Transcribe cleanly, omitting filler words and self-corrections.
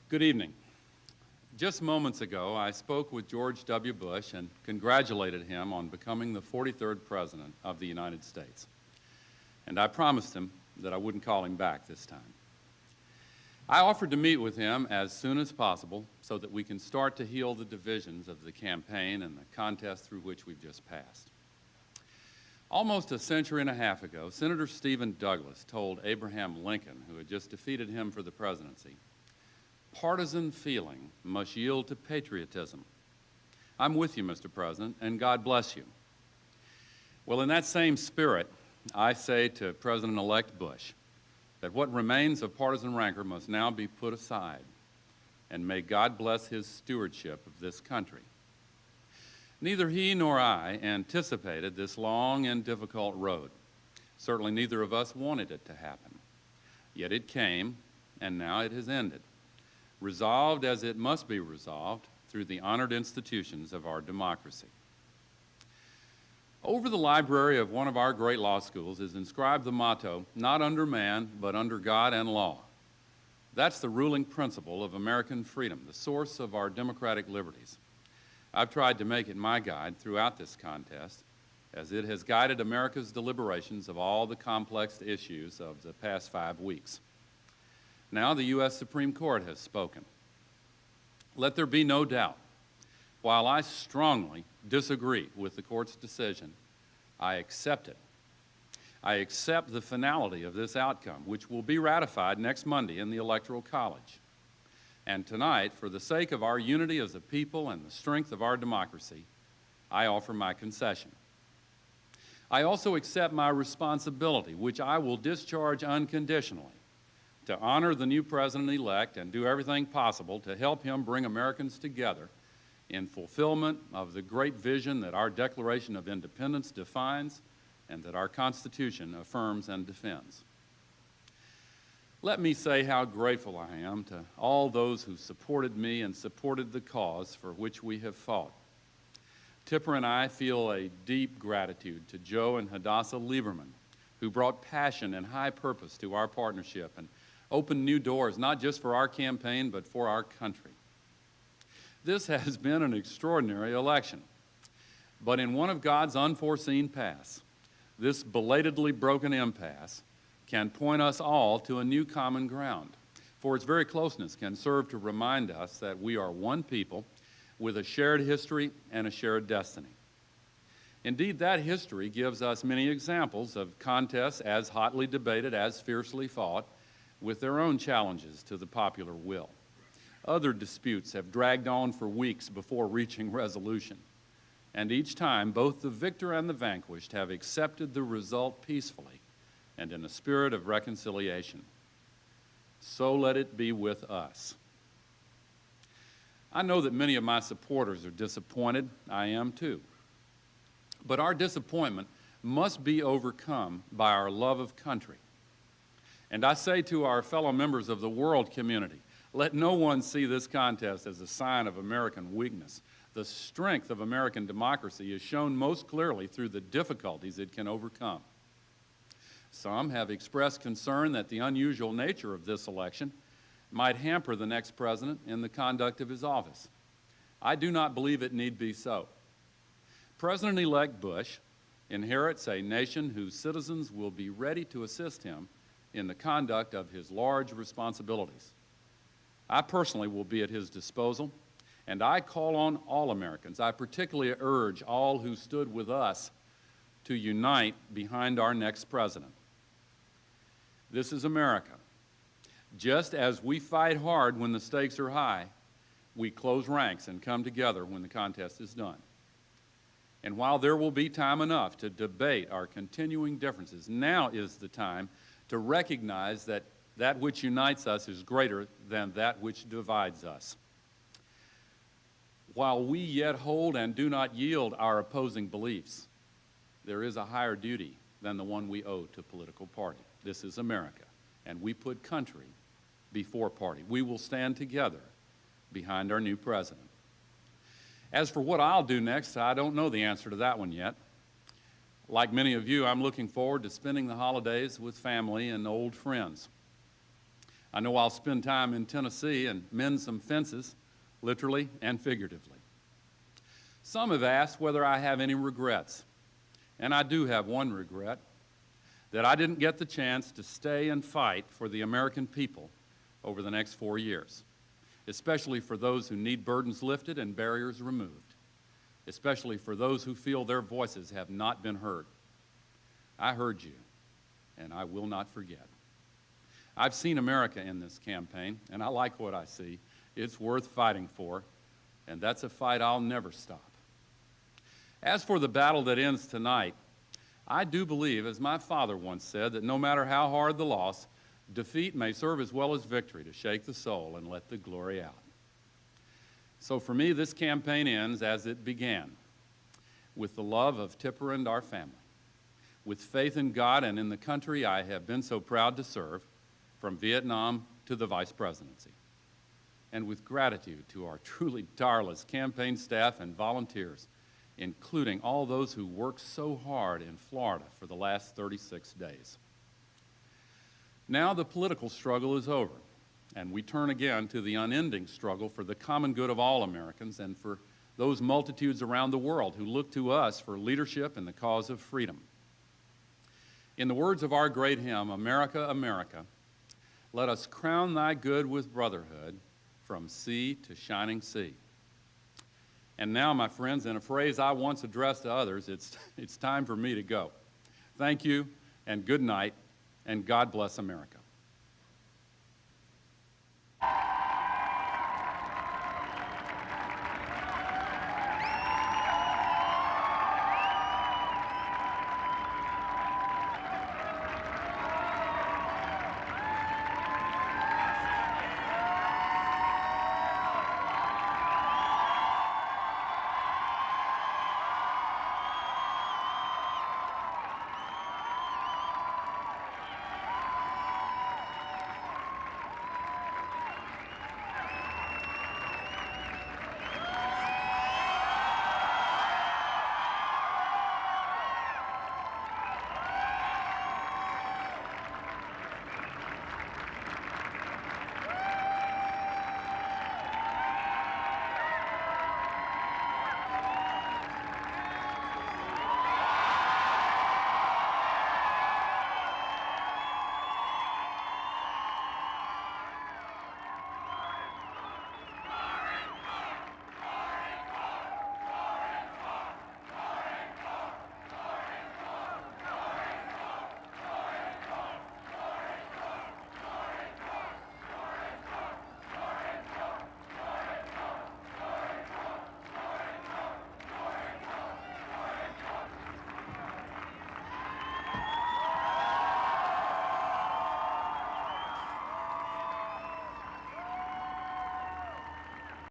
Good evening. Just moments ago, I spoke with George W. Bush and congratulated him on becoming the 43rd President of the United States. And I promised him that I wouldn't call him back this time. I offered to meet with him as soon as possible so that we can start to heal the divisions of the campaign and the contest through which we've just passed. Almost a century and a half ago, Senator Stephen Douglas told Abraham Lincoln, who had just defeated him for the presidency, "Partisan feeling must yield to patriotism." I'm with you, Mr. President, and God bless you. Well, in that same spirit, I say to President-elect Bush that what remains of partisan rancor must now be put aside, and may God bless his stewardship of this country. Neither he nor I anticipated this long and difficult road. Certainly neither of us wanted it to happen. Yet it came, and now it has ended, resolved as it must be resolved through the honored institutions of our democracy. Over the library of one of our great law schools is inscribed the motto, "Not under man, but under God and law." That's the ruling principle of American freedom, the source of our democratic liberties. I've tried to make it my guide throughout this contest, as it has guided America's deliberations of all the complex issues of the past 5 weeks. Now the U.S. Supreme Court has spoken. Let there be no doubt, while I strongly disagree with the court's decision, I accept it. I accept the finality of this outcome, which will be ratified next Monday in the Electoral College. And tonight, for the sake of our unity as a people and the strength of our democracy, I offer my concession. I also accept my responsibility, which I will discharge unconditionally, to honor the new president-elect and do everything possible to help him bring Americans together in fulfillment of the great vision that our Declaration of Independence defines and that our Constitution affirms and defends. Let me say how grateful I am to all those who supported me and supported the cause for which we have fought. Tipper and I feel a deep gratitude to Joe and Hadassah Lieberman, who brought passion and high purpose to our partnership and opened new doors, not just for our campaign, but for our country. This has been an extraordinary election, but in one of God's unforeseen paths, this belatedly broken impasse can point us all to a new common ground, for its very closeness can serve to remind us that we are one people with a shared history and a shared destiny. Indeed, that history gives us many examples of contests as hotly debated, as fiercely fought, with their own challenges to the popular will. Other disputes have dragged on for weeks before reaching resolution, and each time both the victor and the vanquished have accepted the result peacefully and in a spirit of reconciliation. So let it be with us. I know that many of my supporters are disappointed. I am too. But our disappointment must be overcome by our love of country. And I say to our fellow members of the world community, let no one see this contest as a sign of American weakness. The strength of American democracy is shown most clearly through the difficulties it can overcome. Some have expressed concern that the unusual nature of this election might hamper the next president in the conduct of his office. I do not believe it need be so. President-elect Bush inherits a nation whose citizens will be ready to assist him in the conduct of his large responsibilities. I personally will be at his disposal, and I call on all Americans. I particularly urge all who stood with us to unite behind our next president. This is America. Just as we fight hard when the stakes are high, we close ranks and come together when the contest is done. And while there will be time enough to debate our continuing differences, now is the time to recognize that that which unites us is greater than that which divides us. While we yet hold and do not yield our opposing beliefs, there is a higher duty than the one we owe to political party. This is America, and we put country before party. We will stand together behind our new president. As for what I'll do next, I don't know the answer to that one yet. Like many of you, I'm looking forward to spending the holidays with family and old friends. I know I'll spend time in Tennessee and mend some fences, literally and figuratively. Some have asked whether I have any regrets, and I do have one regret, that I didn't get the chance to stay and fight for the American people over the next 4 years, especially for those who need burdens lifted and barriers removed, especially for those who feel their voices have not been heard. I heard you, and I will not forget. I've seen America in this campaign, and I like what I see. It's worth fighting for, and that's a fight I'll never stop. As for the battle that ends tonight, I do believe, as my father once said, that no matter how hard the loss, defeat may serve as well as victory to shake the soul and let the glory out. So for me, this campaign ends as it began, with the love of Tipper and our family, with faith in God and in the country I have been so proud to serve, from Vietnam to the vice presidency, and with gratitude to our truly tireless campaign staff and volunteers, including all those who worked so hard in Florida for the last 36 days. Now the political struggle is over, and we turn again to the unending struggle for the common good of all Americans and for those multitudes around the world who look to us for leadership in the cause of freedom. In the words of our great hymn, America, America, let us crown thy good with brotherhood from sea to shining sea. And now, my friends, in a phrase I once addressed to others, it's time for me to go. Thank you, and good night, and God bless America.